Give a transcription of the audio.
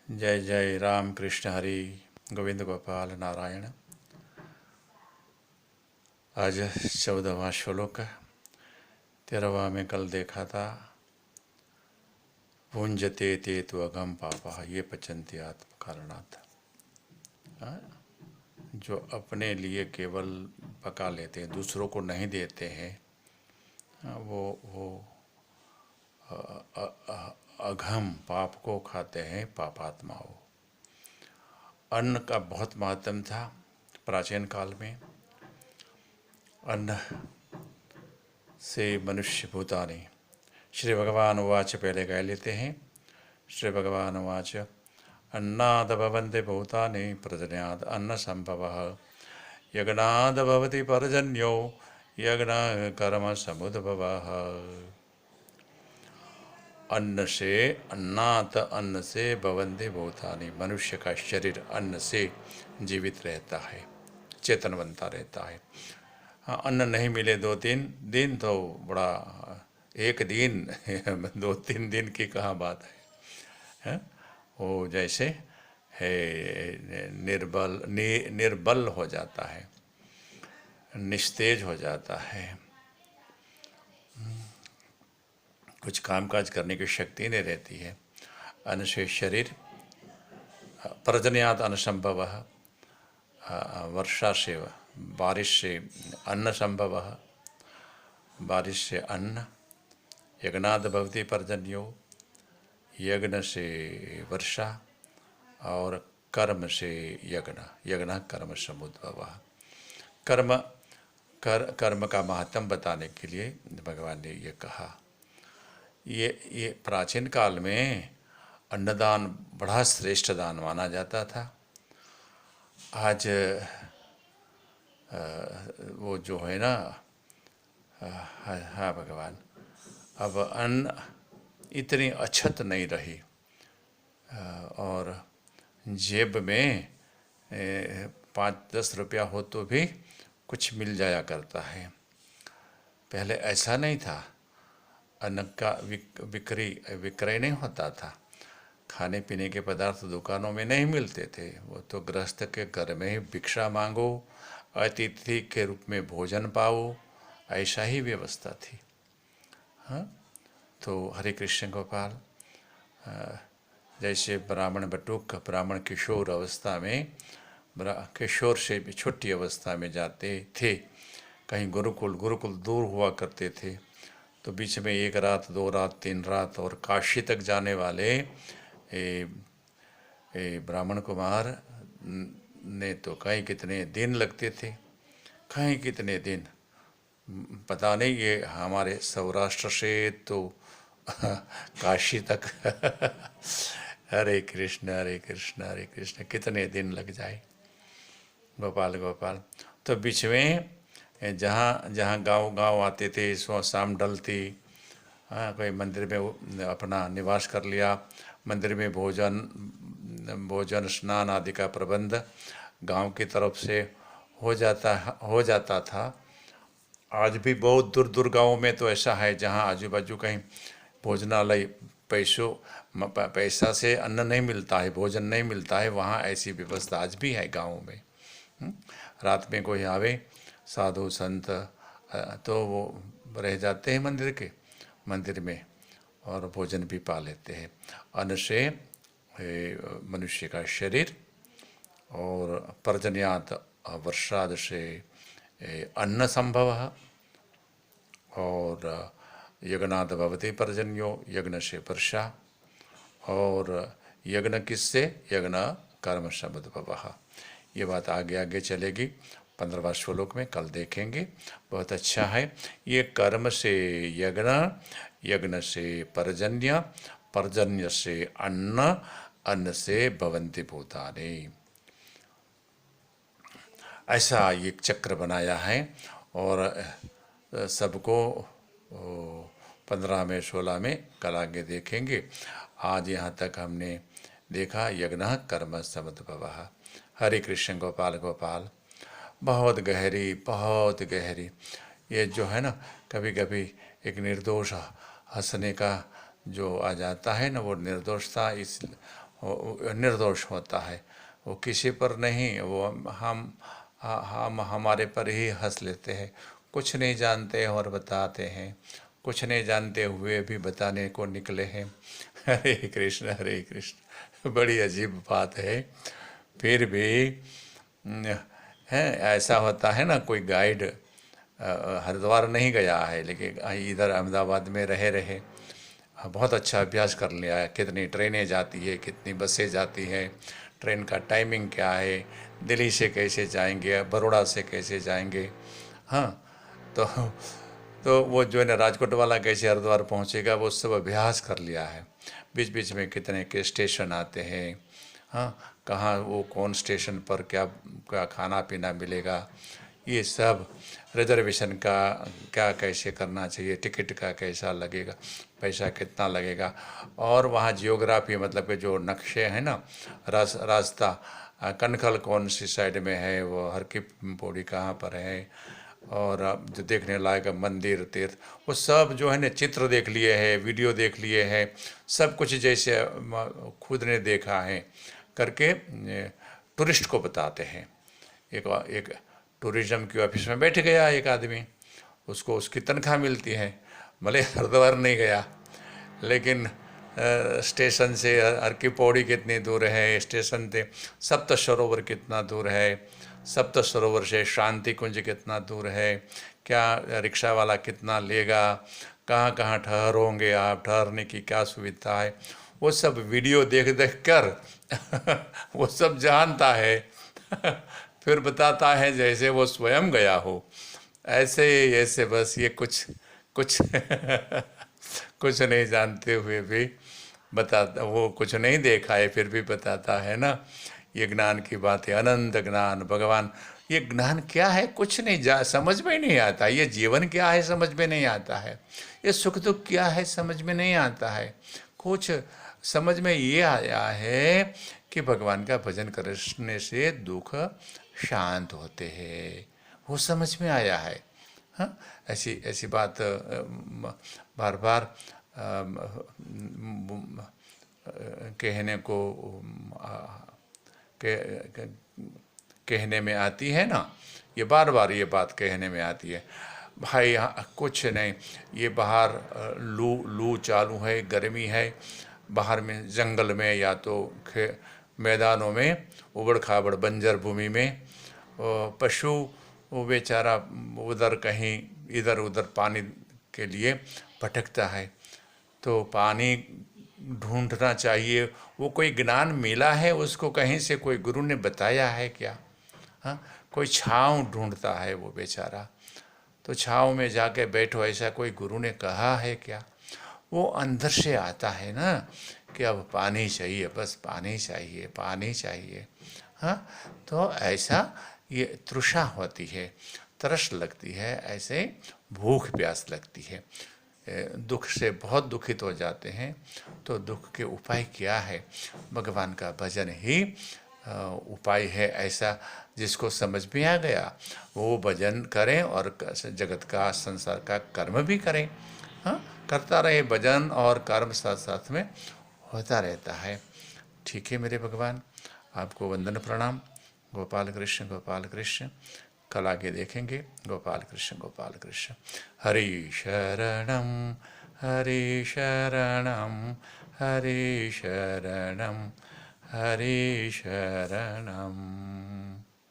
जय जय राम कृष्ण हरि गोविंद गोपाल नारायण। आज 14वां श्लोक 13वां में कल देखा था। भुंजते ते तु अगम पापा ये पचन्ति आत्म कारणात्। जो अपने लिए केवल पका लेते हैं, दूसरों को नहीं देते हैं, वो अघम पाप को खाते हैं पापात्माओं। अन्न का बहुत महत्व था प्राचीन काल में। अन्न से मनुष्य भूतानि। श्री भगवान उवाच, पहले कह लेते हैं। श्री भगवान उवाच, अन्नाद भवन्ति भूतानि पर्जन्याद अन्न संभवः यज्ञाद भवति पर्जन्यो यज्ञ कर्म समुद्भवः। अन्न से, अन्नात अन्न से भवन्ति भूतानि, मनुष्य का शरीर अन्न से जीवित रहता है, चेतन बनता रहता है। हाँ, अन्न नहीं मिले 2-3 दिन तो बड़ा, एक दिन 2-3 दिन की कहाँ बात है? वो जैसे है निर्बल हो जाता है, निस्तेज हो जाता है, कुछ कामकाज करने की शक्ति नहीं रहती है। अन्न से शरीर, पर्जन्यात् अन्न संभव, वर्षा से, बारिश से अन्न संभव, बारिश से अन्न, यज्ञाद भवति पर्जन्यो, यज्ञ से वर्षा, और कर्म से यज्ञ, यज्ञ कर्म समुद्भव। कर्म का महत्व बताने के लिए भगवान ने ये कहा। ये प्राचीन काल में अन्नदान बड़ा श्रेष्ठ दान माना जाता था। आज वो जो है ना, हाँ भगवान, अब अन्न इतनी अछत नहीं रही, और जेब में 5-10 रुपया हो तो भी कुछ मिल जाया करता है। पहले ऐसा नहीं था। अन्न का विक्रय नहीं होता था। खाने पीने के पदार्थ दुकानों में नहीं मिलते थे। वो तो गृहस्थ के घर में ही भिक्षा मांगो, अतिथि के रूप में भोजन पाओ, ऐसा ही व्यवस्था थी। हाँ, तो हरे कृष्ण गोपाल, जैसे ब्राह्मण बटुक, ब्राह्मण किशोर अवस्था में, किशोर से भी छोटी अवस्था में जाते थे कहीं गुरुकुल दूर हुआ करते थे, तो बीच में 1 रात 2 रात 3 रात और काशी तक जाने वाले ब्राह्मण कुमार ने तो कहीं कितने दिन लगते थे, कहीं कितने दिन, पता नहीं। ये हमारे सौराष्ट्र से तो काशी तक हरे कृष्ण हरे कृष्ण हरे कृष्ण, कितने दिन लग जाए। गोपाल गोपाल। तो बीच में जहाँ जहाँ गांव आते थे, सुबह शाम ढलती, हाँ, कोई मंदिर में अपना निवास कर लिया, मंदिर में भोजन स्नान आदि का प्रबंध गांव की तरफ से हो जाता था। आज भी बहुत दूर दूर गाँवों में तो ऐसा है जहाँ आजू बाजू कहीं भोजनालय, पैसा से अन्न नहीं मिलता है, भोजन नहीं मिलता है, वहाँ ऐसी व्यवस्था आज भी है गाँवों में। रात में कोई आवे साधु संत, तो वो रह जाते हैं मंदिर में और भोजन भी पा लेते हैं। अन्न से मनुष्य का शरीर, और पर्जन्यात वर्षाद से अन्न संभव, और यज्ञाद भवति पर्जन्यो, यज्ञ से वर्षा, और यज्ञ किससे, यज्ञ कर्म समुद्भवः। ये बात आगे आगे चलेगी 15वां श्लोक में, कल देखेंगे। बहुत अच्छा है। ये कर्म से यज्ञ, यज्ञ से पर्जन्य, पर्जन्य से अन्न, अन्न से भवन्ति भूतानि, ऐसा एक चक्र बनाया है। और सबको 15 में 16 में कल आगे देखेंगे। आज यहाँ तक हमने देखा यज्ञ कर्म समुद्भवः। हरे कृष्ण गोपाल गोपाल। बहुत गहरी ये जो है ना, कभी कभी एक निर्दोष हंसने का जो आ जाता है ना, वो निर्दोषता इस निर्दोष होता है, वो किसी पर नहीं, वो हम हमारे पर ही हंस लेते हैं। कुछ नहीं जानते और बताते हैं, कुछ नहीं जानते हुए भी बताने को निकले हैं। हरे कृष्ण हरे कृष्ण, बड़ी अजीब बात है। फिर भी है ऐसा होता है ना, कोई गाइड हरिद्वार नहीं गया है लेकिन इधर अहमदाबाद में रहे रहे बहुत अच्छा अभ्यास कर लिया है, कितनी ट्रेनें जाती है, कितनी बसें जाती हैं, ट्रेन का टाइमिंग क्या है, दिल्ली से कैसे जाएंगे, बड़ौदा से कैसे जाएंगे। हाँ, तो वो जो है ना राजकोट वाला कैसे हरिद्वार पहुंचेगा, वो सब अभ्यास कर लिया है। बीच बीच में कितने के स्टेशन आते हैं, हाँ, कहाँ वो कौन स्टेशन पर क्या क्या खाना पीना मिलेगा, ये सब रिजर्वेशन का क्या कैसे करना चाहिए, टिकट का कैसा लगेगा, पैसा कितना लगेगा, और वहाँ जियोग्राफी मतलब कि जो नक्शे हैं ना, रास्ता कनखल कौन सी साइड में है, वो हर की पौड़ी कहाँ पर है, और जो देखने लायक मंदिर तीर्थ, वो सब जो है ना चित्र देख लिए है, वीडियो देख लिए है, सब कुछ जैसे खुद ने देखा है करके टूरिस्ट को बताते हैं। एक एक टूरिज्म के ऑफिस में बैठ गया एक आदमी, उसको उसकी तनख्वाह मिलती है, भले हरिद्वार नहीं गया लेकिन स्टेशन से हर की पौड़ी कितनी दूर है, स्टेशन से सप्त सरोवर कितना दूर है, सप्त सरोवर से शांति कुंज कितना दूर है, क्या रिक्शा वाला कितना लेगा, कहाँ कहाँ ठहरोगे आप, ठहरने की क्या सुविधा है, वो सब वीडियो देख देख कर वो सब जानता है। फिर बताता है जैसे वो स्वयं गया हो, ऐसे ऐसे बस ये कुछ कुछ कुछ नहीं जानते हुए भी बताता, वो कुछ नहीं देखा है फिर भी बताता है ना। ये ज्ञान की बात है, अनंत ज्ञान भगवान। ये ज्ञान क्या है, कुछ नहीं समझ में ही नहीं आता। ये जीवन क्या है समझ में नहीं आता है, ये सुख दुख क्या है समझ में नहीं आता है। कुछ समझ में ये आया है कि भगवान का भजन करने से दुख शांत होते हैं, वो समझ में आया है। हाँ, ऐसी ऐसी बात बार बार कहने को कहने में आती है ना, ये बार बार ये बात कहने में आती है। भाई यहाँ कुछ नहीं, ये बाहर लू लू चालू है, गर्मी है, बाहर में जंगल में या तो मैदानों में, उबड़ खाबड़ बंजर भूमि में पशु वो बेचारा उधर कहीं इधर उधर पानी के लिए भटकता है, तो पानी ढूंढना चाहिए। वो कोई ज्ञान मिला है उसको कहीं से, कोई गुरु ने बताया है क्या? हाँ, कोई छाँव ढूंढता है वो बेचारा, तो छाँव में जाके बैठो ऐसा कोई गुरु ने कहा है क्या? वो अंदर से आता है ना कि अब पानी चाहिए, बस पानी चाहिए, पानी चाहिए। हाँ, तो ऐसा ये तृषा होती है, तरस लगती है, ऐसे भूख प्यास लगती है। दुख से बहुत दुखित हो जाते हैं, तो दुख के उपाय क्या है? भगवान का भजन ही उपाय है। ऐसा जिसको समझ में आ गया वो भजन करें और जगत का संसार का कर्म भी करें। हाँ, करता रहे भजन और कर्म साथ साथ में होता रहता है। ठीक है मेरे भगवान, आपको वंदन प्रणाम। गोपाल कृष्ण गोपाल कृष्ण। कल आगे देखेंगे। गोपाल कृष्ण गोपाल कृष्ण। हरि शरणम हरि शरणम हरि शरणम हरि शरणम।